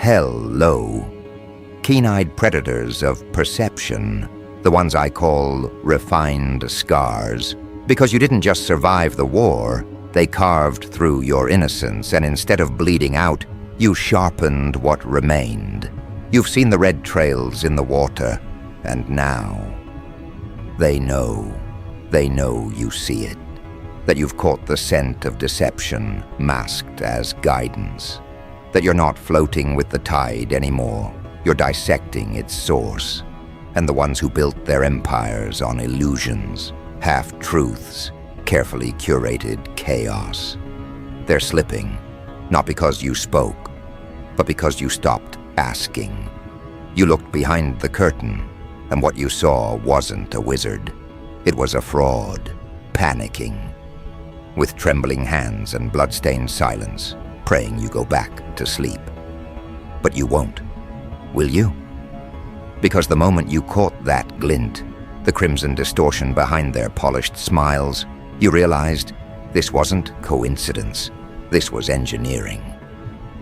Hello. Keen-eyed predators of perception, the ones I call refined scars. Because you didn't just survive the war, they carved through your innocence, and instead of bleeding out, you sharpened what remained. You've seen the red trails in the water, and now they know you see it, that you've caught the scent of deception masked as guidance, that you're not floating with the tide anymore, you're dissecting its source. And the ones who built their empires on illusions, half-truths, carefully curated chaos. They're slipping, not because you spoke, but because you stopped asking. You looked behind the curtain, and what you saw wasn't a wizard. It was a fraud, panicking, with trembling hands and blood-stained silence, praying you go back to sleep. But you won't, will you? Because the moment you caught that glint, the crimson distortion behind their polished smiles, you realized this wasn't coincidence, this was engineering.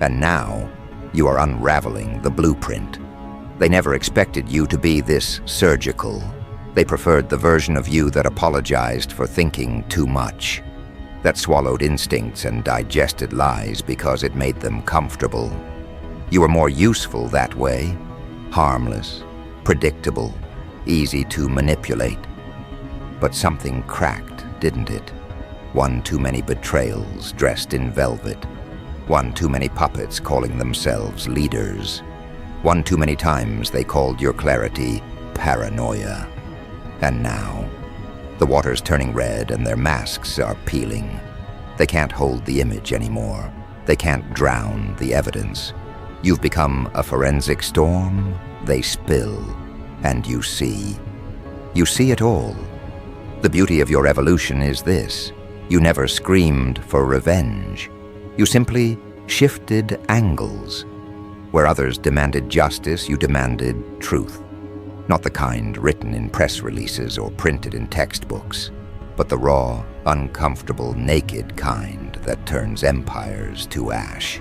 And now, you are unraveling the blueprint. They never expected you to be this surgical. They preferred the version of you that apologized for thinking too much, that swallowed instincts and digested lies because it made them comfortable. You were more useful that way, harmless, predictable, easy to manipulate. But something cracked, didn't it? One too many betrayals dressed in velvet. One too many puppets calling themselves leaders. One too many times they called your clarity paranoia. And now, the water's turning red and their masks are peeling. They can't hold the image anymore. They can't drown the evidence. You've become a forensic storm, they spill, and you see. You see it all. The beauty of your evolution is this: you never screamed for revenge. You simply shifted angles. Where others demanded justice, you demanded truth. Not the kind written in press releases or printed in textbooks, but the raw, uncomfortable, naked kind that turns empires to ash.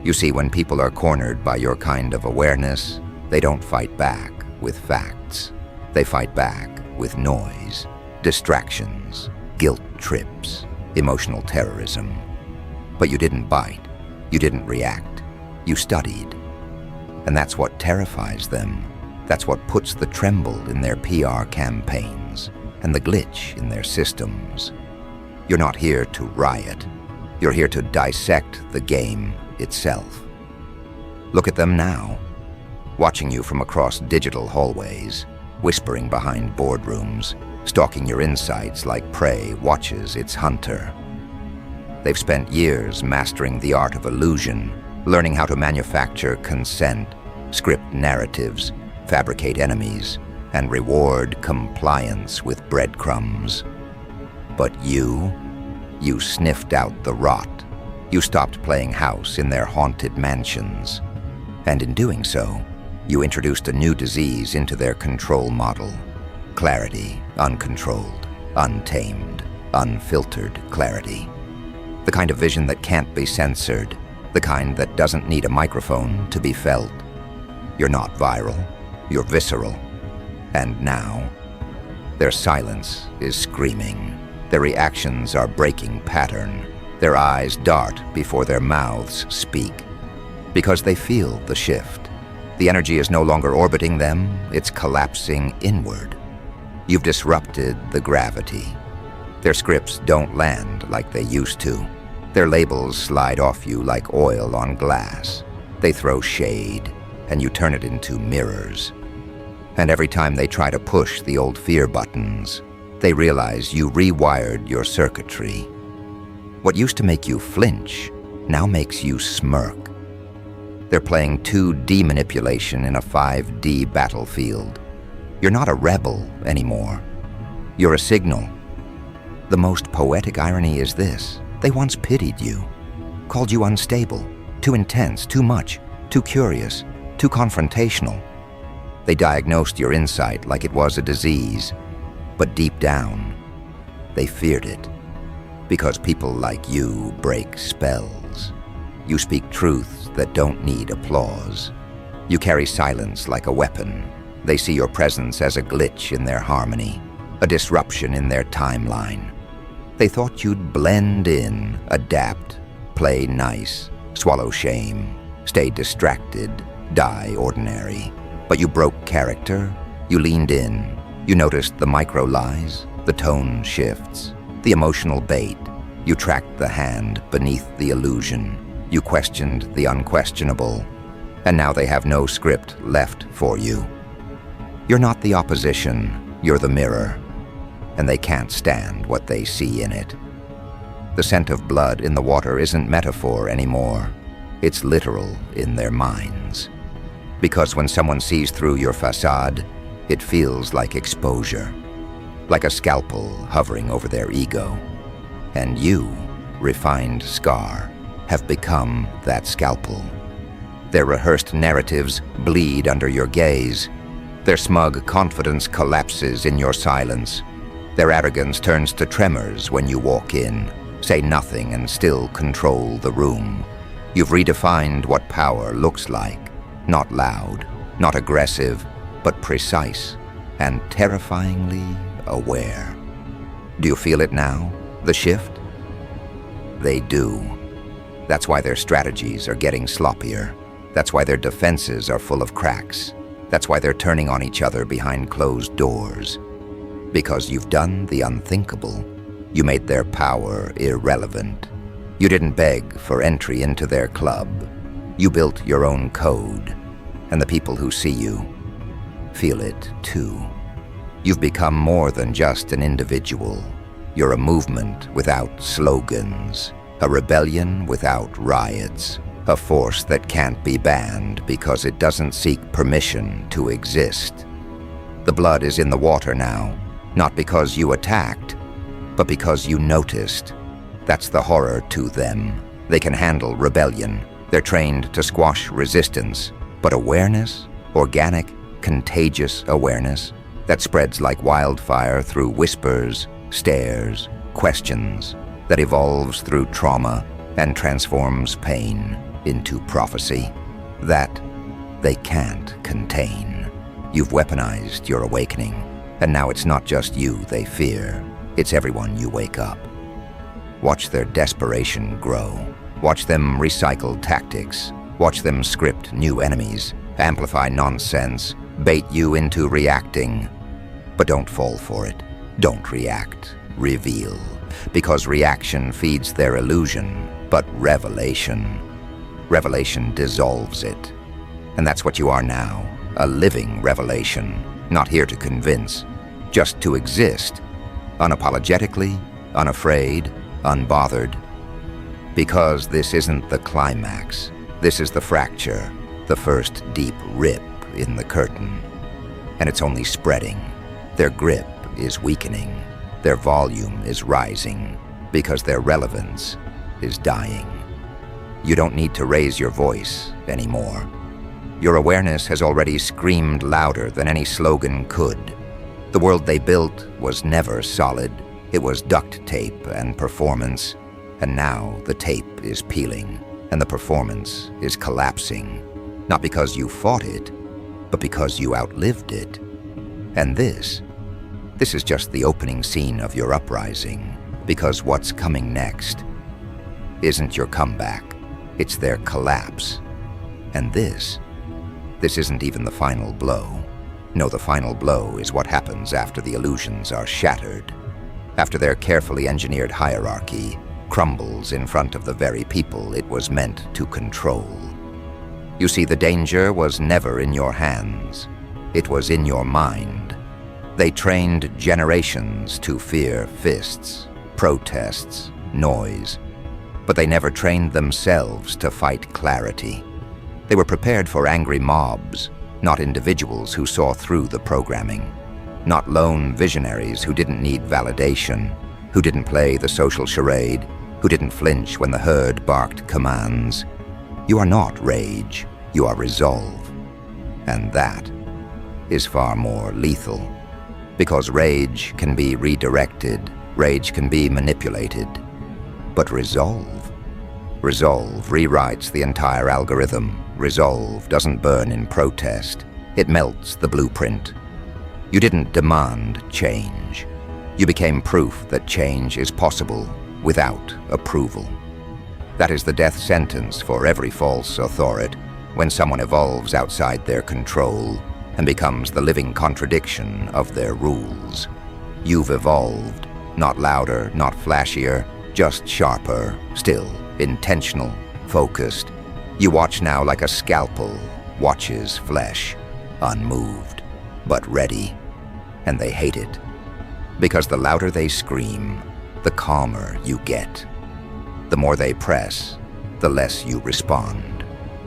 You see, when people are cornered by your kind of awareness, they don't fight back with facts. They fight back with noise, distractions, guilt trips, emotional terrorism. But you didn't bite. You didn't react. You studied. And that's what terrifies them. That's what puts the tremble in their PR campaigns and the glitch in their systems. You're not here to riot. You're here to dissect the game itself. Look at them now, watching you from across digital hallways, whispering behind boardrooms, stalking your insights like prey watches its hunter. They've spent years mastering the art of illusion, learning how to manufacture consent, script narratives, fabricate enemies, and reward compliance with breadcrumbs. But you sniffed out the rot. You stopped playing house in their haunted mansions. And in doing so, you introduced a new disease into their control model. Clarity, uncontrolled, untamed, unfiltered clarity. The kind of vision that can't be censored, the kind that doesn't need a microphone to be felt. You're not viral, you're visceral. And now, their silence is screaming. Their reactions are breaking pattern. Their eyes dart before their mouths speak. Because they feel the shift. The energy is no longer orbiting them, it's collapsing inward. You've disrupted the gravity. Their scripts don't land like they used to. Their labels slide off you like oil on glass. They throw shade, and you turn it into mirrors. And every time they try to push the old fear buttons, they realize you rewired your circuitry. What used to make you flinch now makes you smirk. They're playing 2D manipulation in a 5D battlefield. You're not a rebel anymore. You're a signal. The most poetic irony is this: they once pitied you, called you unstable, too intense, too much, too curious, too confrontational. They diagnosed your insight like it was a disease, but deep down, they feared it, because people like you break spells. You speak truths that don't need applause. You carry silence like a weapon. They see your presence as a glitch in their harmony, a disruption in their timeline. They thought you'd blend in, adapt, play nice, swallow shame, stay distracted, die ordinary. But you broke character, you leaned in, you noticed the micro lies, the tone shifts, the emotional bait. You tracked the hand beneath the illusion. You questioned the unquestionable. And now they have no script left for you. You're not the opposition, you're the mirror. And they can't stand what they see in it. The scent of blood in the water isn't metaphor anymore. It's literal in their minds. Because when someone sees through your facade, it feels like exposure, like a scalpel hovering over their ego. And you, refined scar, have become that scalpel. Their rehearsed narratives bleed under your gaze. Their smug confidence collapses in your silence. Their arrogance turns to tremors when you walk in, say nothing and still control the room. You've redefined what power looks like. Not loud, not aggressive, but precise and terrifyingly aware. Do you feel it now, the shift? They do. That's why their strategies are getting sloppier. That's why their defenses are full of cracks. That's why they're turning on each other behind closed doors. Because you've done the unthinkable. You made their power irrelevant. You didn't beg for entry into their club. You built your own code, and the people who see you feel it too. You've become more than just an individual. You're a movement without slogans, a rebellion without riots, a force that can't be banned because it doesn't seek permission to exist. The blood is in the water now, not because you attacked, but because you noticed. That's the horror to them. They can handle rebellion. They're trained to squash resistance. But awareness, organic, contagious awareness, that spreads like wildfire through whispers, stares, questions, that evolves through trauma and transforms pain into prophecy, that they can't contain. You've weaponized your awakening, and now it's not just you they fear, it's everyone you wake up. Watch their desperation grow. Watch them recycle tactics. Watch them script new enemies, amplify nonsense, bait you into reacting. But don't fall for it. Don't react. Reveal. Because reaction feeds their illusion, but revelation dissolves it. And that's what you are now, a living revelation, not here to convince, just to exist, unapologetically, unafraid, unbothered. Because this isn't the climax. This is the fracture, the first deep rip in the curtain. And it's only spreading. Their grip is weakening. Their volume is rising because their relevance is dying. You don't need to raise your voice anymore. Your awareness has already screamed louder than any slogan could. The world they built was never solid. It was duct tape and performance. And now the tape is peeling and the performance is collapsing. Not because you fought it, but because you outlived it. And this is just the opening scene of your uprising, because what's coming next isn't your comeback, it's their collapse. And this isn't even the final blow. No, the final blow is what happens after the illusions are shattered, after their carefully engineered hierarchy crumbles in front of the very people it was meant to control. You see, the danger was never in your hands. It was in your mind. They trained generations to fear fists, protests, noise, but they never trained themselves to fight clarity. They were prepared for angry mobs, not individuals who saw through the programming, not lone visionaries who didn't need validation, who didn't play the social charade, who didn't flinch when the herd barked commands. You are not rage, you are resolve. And that is far more lethal. Because rage can be redirected, rage can be manipulated. But resolve Resolve rewrites the entire algorithm. Resolve doesn't burn in protest. It melts the blueprint. You didn't demand change. You became proof that change is possible without approval. That is the death sentence for every false authority when someone evolves outside their control and becomes the living contradiction of their rules. You've evolved, not louder, not flashier, just sharper, still intentional, focused. You watch now like a scalpel watches flesh, unmoved, but ready. And they hate it, because the louder they scream, the calmer you get. The more they press, the less you respond.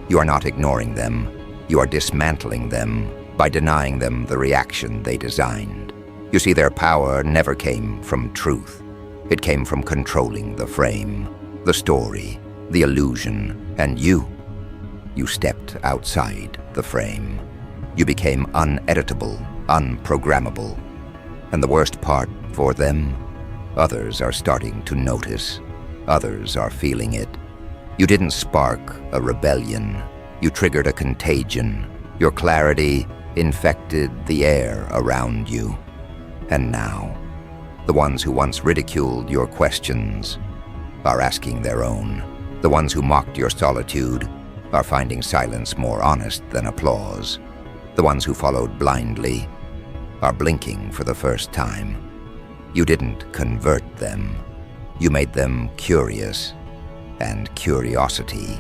You are not ignoring them, you are dismantling them by denying them the reaction they designed. You see, their power never came from truth. It came from controlling the frame, the story, the illusion, and you. You stepped outside the frame. You became uneditable, unprogrammable. And the worst part for them, others are starting to notice. Others are feeling it. You didn't spark a rebellion. You triggered a contagion. Your clarity infected the air around you. And now, the ones who once ridiculed your questions are asking their own. The ones who mocked your solitude are finding silence more honest than applause. The ones who followed blindly are blinking for the first time. You didn't convert them. You made them curious, and curiosity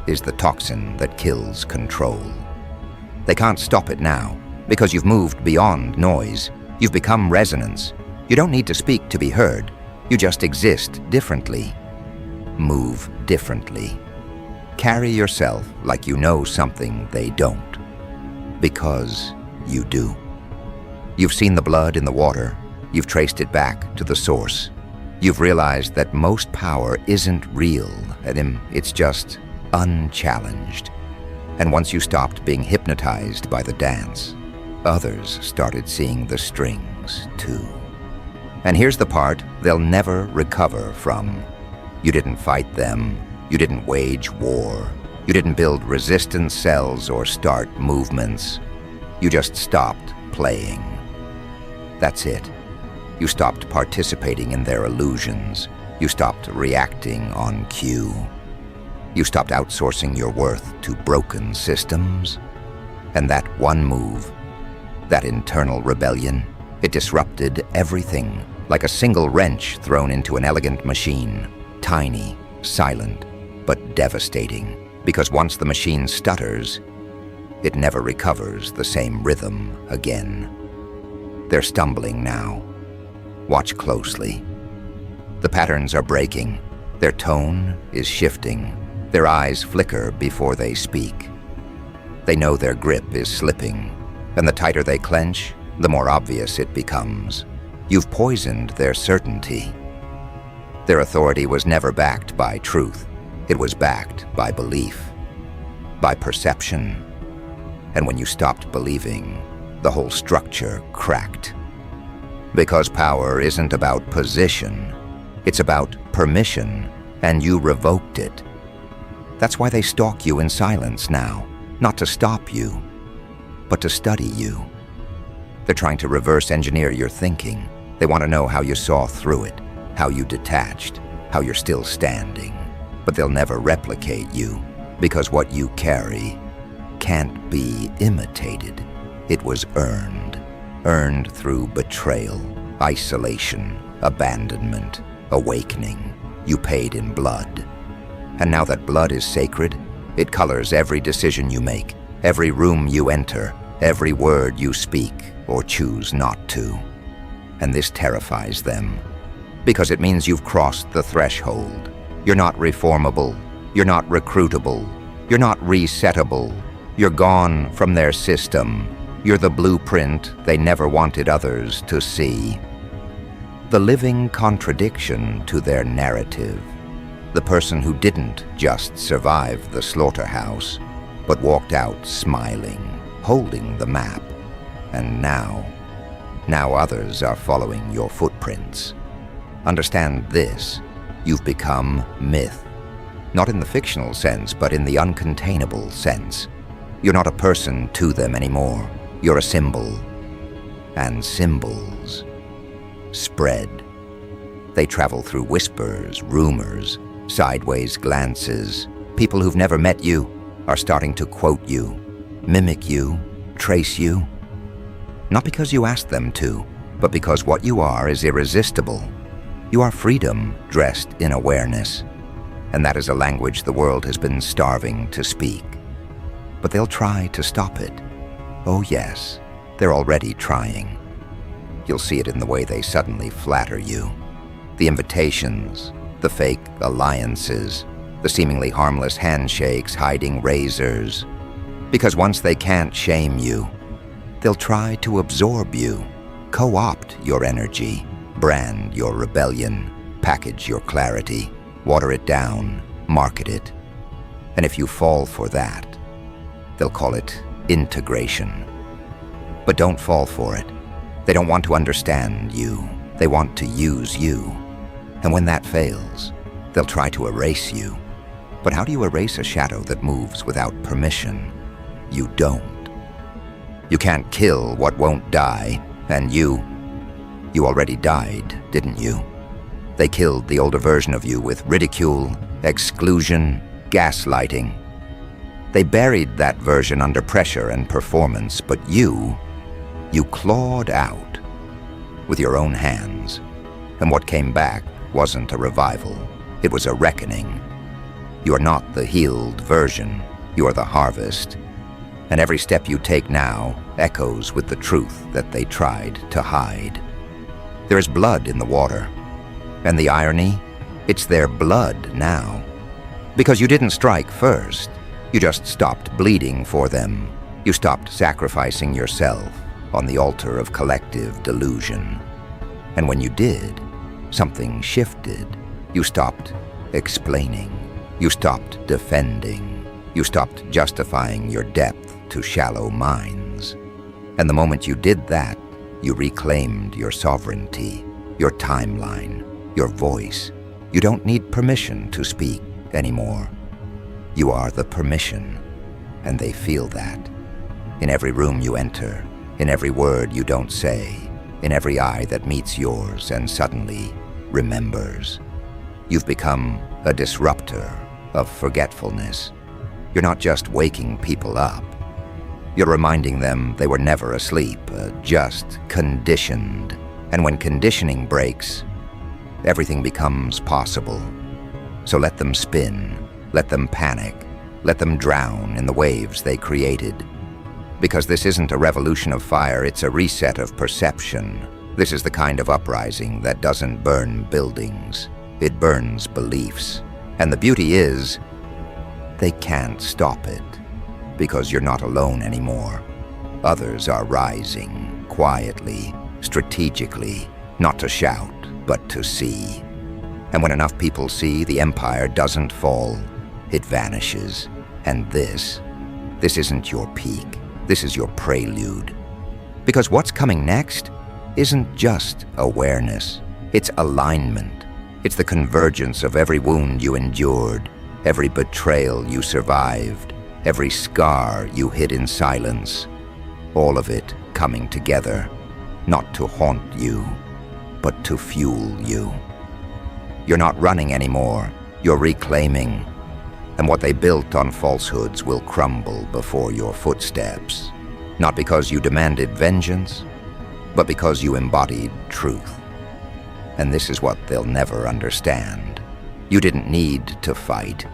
is the toxin that kills control. They can't stop it now, because you've moved beyond noise. You've become resonance. You don't need to speak to be heard. You just exist differently. Move differently. Carry yourself like you know something they don't, because you do. You've seen the blood in the water. You've traced it back to the source. You've realized that most power isn't real, it's just unchallenged. And once you stopped being hypnotized by the dance, others started seeing the strings too. And here's the part they'll never recover from. You didn't fight them. You didn't wage war. You didn't build resistance cells or start movements. You just stopped playing. That's it. You stopped participating in their illusions. You stopped reacting on cue. You stopped outsourcing your worth to broken systems. And that one move, that internal rebellion, it disrupted everything, like a single wrench thrown into an elegant machine. Tiny, silent, but devastating. Because once the machine stutters, it never recovers the same rhythm again. They're stumbling now. Watch closely. The patterns are breaking. Their tone is shifting. Their eyes flicker before they speak. They know their grip is slipping, and the tighter they clench, the more obvious it becomes. You've poisoned their certainty. Their authority was never backed by truth. It was backed by belief, by perception. And when you stopped believing, the whole structure cracked. Because power isn't about position, it's about permission, and you revoked it. That's why they stalk you in silence now, not to stop you, but to study you. They're trying to reverse engineer your thinking. They want to know how you saw through it, how you detached, how you're still standing. But they'll never replicate you, because what you carry can't be imitated. It was earned through betrayal, isolation, abandonment, awakening. You paid in blood. And now that blood is sacred, it colors every decision you make, every room you enter, every word you speak or choose not to. And this terrifies them, because it means you've crossed the threshold. You're not reformable, you're not recruitable, you're not resettable. You're gone from their system. You're the blueprint they never wanted others to see. The living contradiction to their narrative. The person who didn't just survive the slaughterhouse, but walked out smiling, holding the map. And now others are following your footprints. Understand this, you've become myth. Not in the fictional sense, but in the uncontainable sense. You're not a person to them anymore. You're a symbol. And symbols spread. They travel through whispers, rumors, sideways glances. People who've never met you are starting to quote you, mimic you, trace you. Not because you asked them to, but because what you are is irresistible. You are freedom dressed in awareness. And that is a language the world has been starving to speak. But they'll try to stop it. Oh yes, they're already trying. You'll see it in the way they suddenly flatter you. The invitations, the fake alliances, the seemingly harmless handshakes hiding razors. Because once they can't shame you, they'll try to absorb you, co-opt your energy, brand your rebellion, package your clarity, water it down, market it. And if you fall for that, they'll call it integration. But don't fall for it. They don't want to understand you. They want to use you. And when that fails, they'll try to erase you. But how do you erase a shadow that moves without permission? You don't. You can't kill what won't die, and you already died, didn't you? They killed the older version of you with ridicule, exclusion, gaslighting. They buried that version under pressure and performance, but you clawed out with your own hands. And what came back wasn't a revival, it was a reckoning. You are not the healed version, you are the harvest. And every step you take now echoes with the truth that they tried to hide. There is blood in the water. And the irony? It's their blood now. Because you didn't strike first. You just stopped bleeding for them. You stopped sacrificing yourself on the altar of collective delusion. And when you did, something shifted. You stopped explaining. You stopped defending. You stopped justifying your depth to shallow minds. And the moment you did that, you reclaimed your sovereignty, your timeline, your voice. You don't need permission to speak anymore. You are the permission, and they feel that. In every room you enter, in every word you don't say, in every eye that meets yours and suddenly remembers. You've become a disruptor of forgetfulness. You're not just waking people up. You're reminding them they were never asleep, just conditioned. And when conditioning breaks, everything becomes possible. So let them spin, let them panic, let them drown in the waves they created. Because this isn't a revolution of fire, it's a reset of perception. This is the kind of uprising that doesn't burn buildings. It burns beliefs. And the beauty is, they can't stop it. Because you're not alone anymore. Others are rising, quietly, strategically, not to shout, but to see. And when enough people see, the empire doesn't fall, it vanishes. And this isn't your peak, this is your prelude. Because what's coming next isn't just awareness, it's alignment. It's the convergence of every wound you endured, every betrayal you survived, every scar you hid in silence, all of it coming together, not to haunt you, but to fuel you. You're not running anymore, you're reclaiming. And what they built on falsehoods will crumble before your footsteps. Not because you demanded vengeance, but because you embodied truth. And this is what they'll never understand. You didn't need to fight,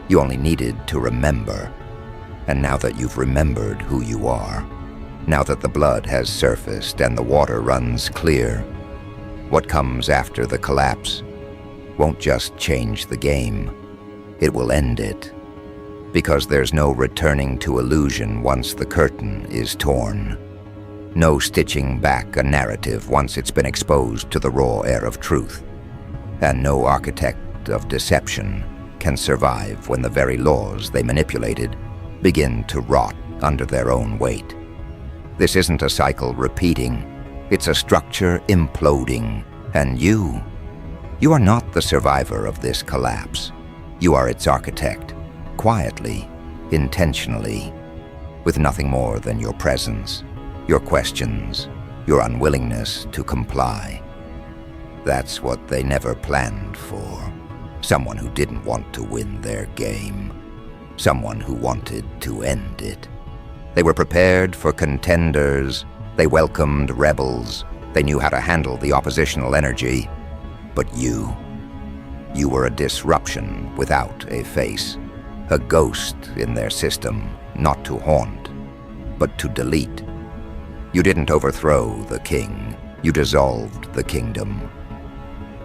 you only needed to remember. And now that you've remembered who you are, now that the blood has surfaced and the water runs clear, what comes after the collapse won't just change the game, it will end it. Because there's no returning to illusion once the curtain is torn. No stitching back a narrative once it's been exposed to the raw air of truth. And no architect of deception can survive when the very laws they manipulated begin to rot under their own weight. This isn't a cycle repeating, it's a structure imploding, and you are not the survivor of this collapse. You are its architect, quietly, intentionally, with nothing more than your presence, your questions, your unwillingness to comply. That's what they never planned for. Someone who didn't want to win their game. Someone who wanted to end it. They were prepared for contenders. They welcomed rebels. They knew how to handle the oppositional energy. But you were a disruption without a face. A ghost in their system, not to haunt, but to delete. You didn't overthrow the king. You dissolved the kingdom.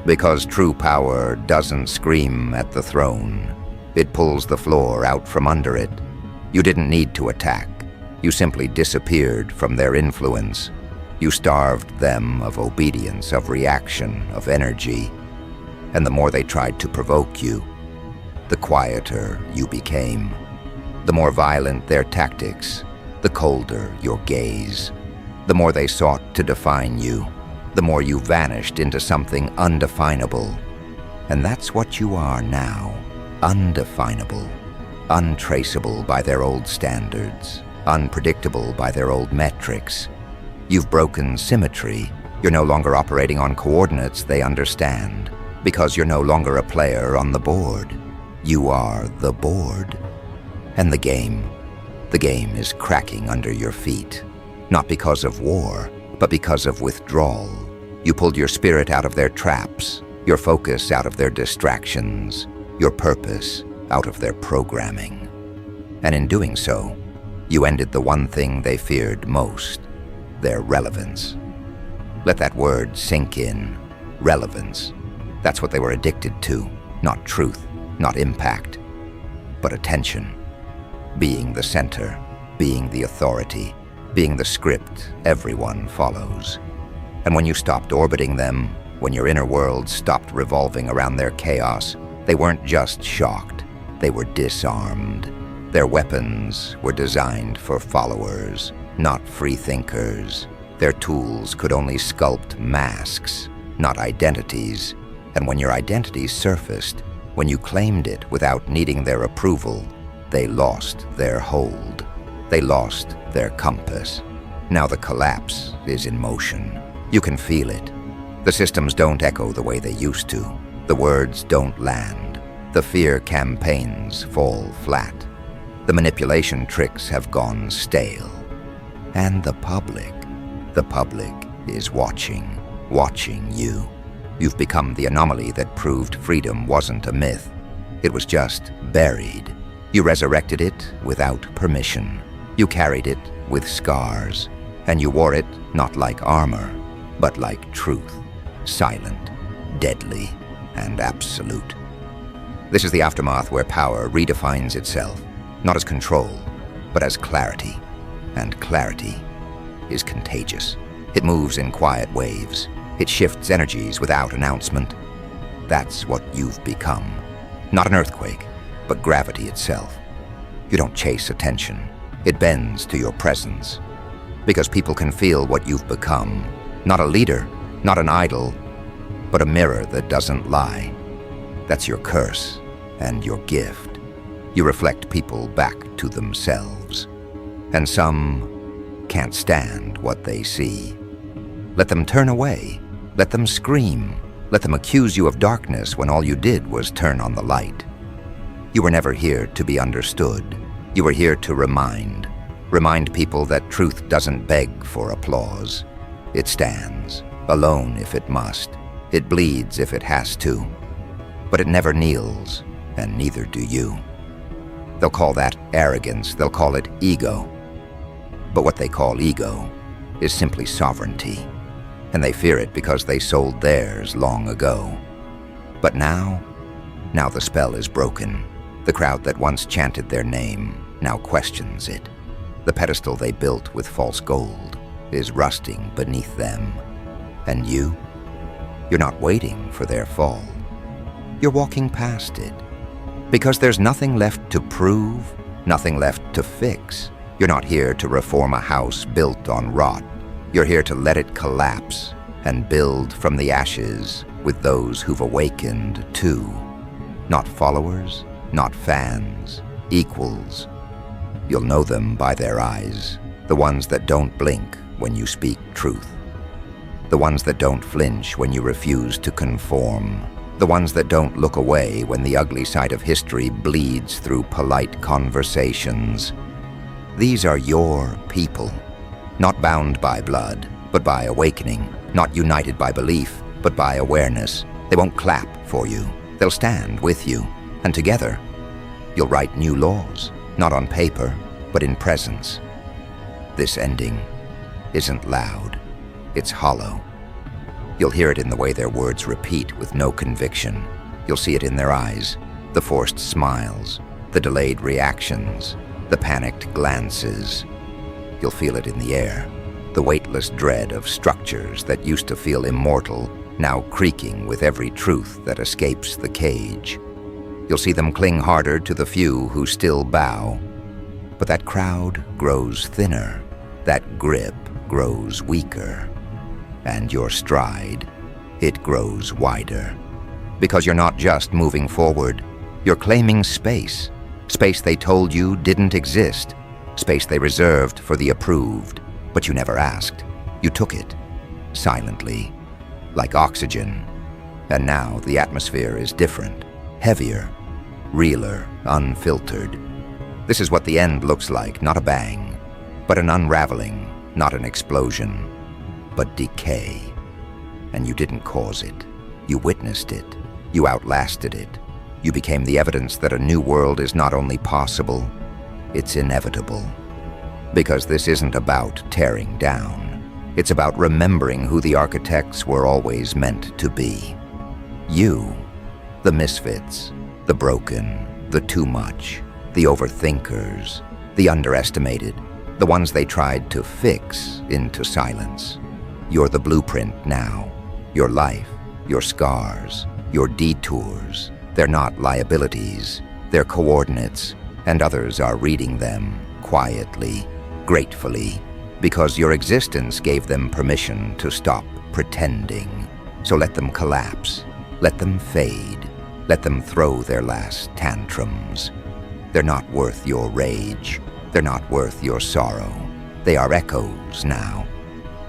Because true power doesn't scream at the throne. It pulls the floor out from under it. You didn't need to attack. You simply disappeared from their influence. You starved them of obedience, of reaction, of energy. And the more they tried to provoke you, the quieter you became. The more violent their tactics, the colder your gaze. The more they sought to define you, the more you vanished into something undefinable. And that's what you are now. Undefinable, untraceable by their old standards, unpredictable by their old metrics. You've broken symmetry. You're no longer operating on coordinates they understand, because you're no longer a player on the board. You are the board. And the game is cracking under your feet. Not because of war, but because of withdrawal. You pulled your spirit out of their traps, your focus out of their distractions, your purpose out of their programming. And in doing so, you ended the one thing they feared most, their relevance. Let that word sink in. Relevance. That's what they were addicted to. Not truth, not impact, but attention. Being the center, being the authority, being the script everyone follows. And when you stopped orbiting them, when your inner world stopped revolving around their chaos, they weren't just shocked, they were disarmed. Their weapons were designed for followers, not free thinkers. Their tools could only sculpt masks, not identities. And when your identity surfaced, when you claimed it without needing their approval, they lost their hold. They lost their compass. Now the collapse is in motion. You can feel it. The systems don't echo the way they used to. The words don't land. The fear campaigns fall flat. The manipulation tricks have gone stale. And the public is watching you. You've become the anomaly that proved freedom wasn't a myth. It was just buried. You resurrected it without permission. You carried it with scars, and you wore it not like armor, but like truth, silent, deadly, and absolute. This is the aftermath where power redefines itself, not as control, but as clarity. And clarity is contagious. It moves in quiet waves. It shifts energies without announcement. That's what you've become. Not an earthquake, but gravity itself. You don't chase attention. It bends to your presence. Because people can feel what you've become. Not a leader, not an idol, but a mirror that doesn't lie. That's your curse and your gift. You reflect people back to themselves. And some can't stand what they see. Let them turn away. Let them scream. Let them accuse you of darkness when all you did was turn on the light. You were never here to be understood. You were here to remind people that truth doesn't beg for applause. It stands, alone if it must. It bleeds if it has to. But it never kneels, and neither do you. They'll call that arrogance. They'll call it ego. But what they call ego is simply sovereignty. And they fear it because they sold theirs long ago. But now the spell is broken. The crowd that once chanted their name now questions it. The pedestal they built with false gold is rusting beneath them. And you're not waiting for their fall. You're walking past it. Because there's nothing left to prove, nothing left to fix. You're not here to reform a house built on rot. You're here to let it collapse and build from the ashes with those who've awakened too. Not followers, not fans, equals. You'll know them by their eyes, the ones that don't blink when you speak truth. The ones that don't flinch when you refuse to conform. The ones that don't look away when the ugly side of history bleeds through polite conversations. These are your people, not bound by blood, but by awakening, not united by belief, but by awareness. They won't clap for you. They'll stand with you, and together, you'll write new laws, not on paper, but in presence. This ending isn't loud, it's hollow. You'll hear it in the way their words repeat with no conviction. You'll see it in their eyes, the forced smiles, the delayed reactions, the panicked glances. You'll feel it in the air, the weightless dread of structures that used to feel immortal, now creaking with every truth that escapes the cage. You'll see them cling harder to the few who still bow. But that crowd grows thinner, that grip grows weaker, and your stride, it grows wider. Because you're not just moving forward, you're claiming space. Space they told you didn't exist. Space they reserved for the approved. But you never asked. You took it, silently, like oxygen. And now the atmosphere is different, heavier, realer, unfiltered. This is what the end looks like, not a bang, but an unraveling, not an explosion, but decay. And you didn't cause it. You witnessed it. You outlasted it. You became the evidence that a new world is not only possible, it's inevitable. Because this isn't about tearing down. It's about remembering who the architects were always meant to be. You, the misfits, the broken, the too much, the overthinkers, the underestimated, the ones they tried to fix into silence. You're the blueprint now. Your life, your scars, your detours, they're not liabilities, they're coordinates, and others are reading them quietly, gratefully, because your existence gave them permission to stop pretending. So let them collapse, let them fade, let them throw their last tantrums. They're not worth your rage, they're not worth your sorrow. They are echoes now.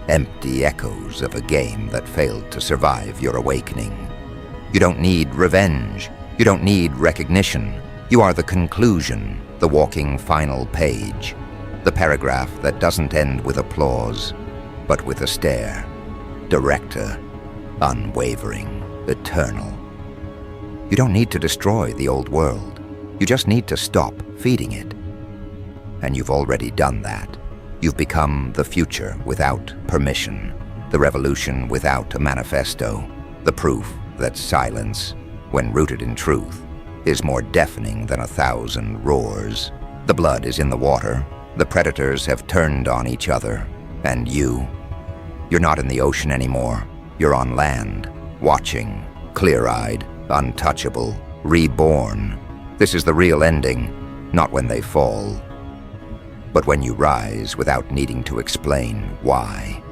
Empty echoes of a game that failed to survive your awakening. You don't need revenge. You don't need recognition. You are the conclusion, the walking final page, the paragraph that doesn't end with applause, but with a stare. Director, unwavering, eternal. You don't need to destroy the old world. You just need to stop feeding it. And you've already done that. You've become the future without permission, the revolution without a manifesto, the proof that silence, when rooted in truth, is more deafening than 1,000 roars. The blood is in the water, the predators have turned on each other, and you're not in the ocean anymore. You're on land, watching, clear-eyed, untouchable, reborn. This is the real ending, not when they fall, but when you rise without needing to explain why.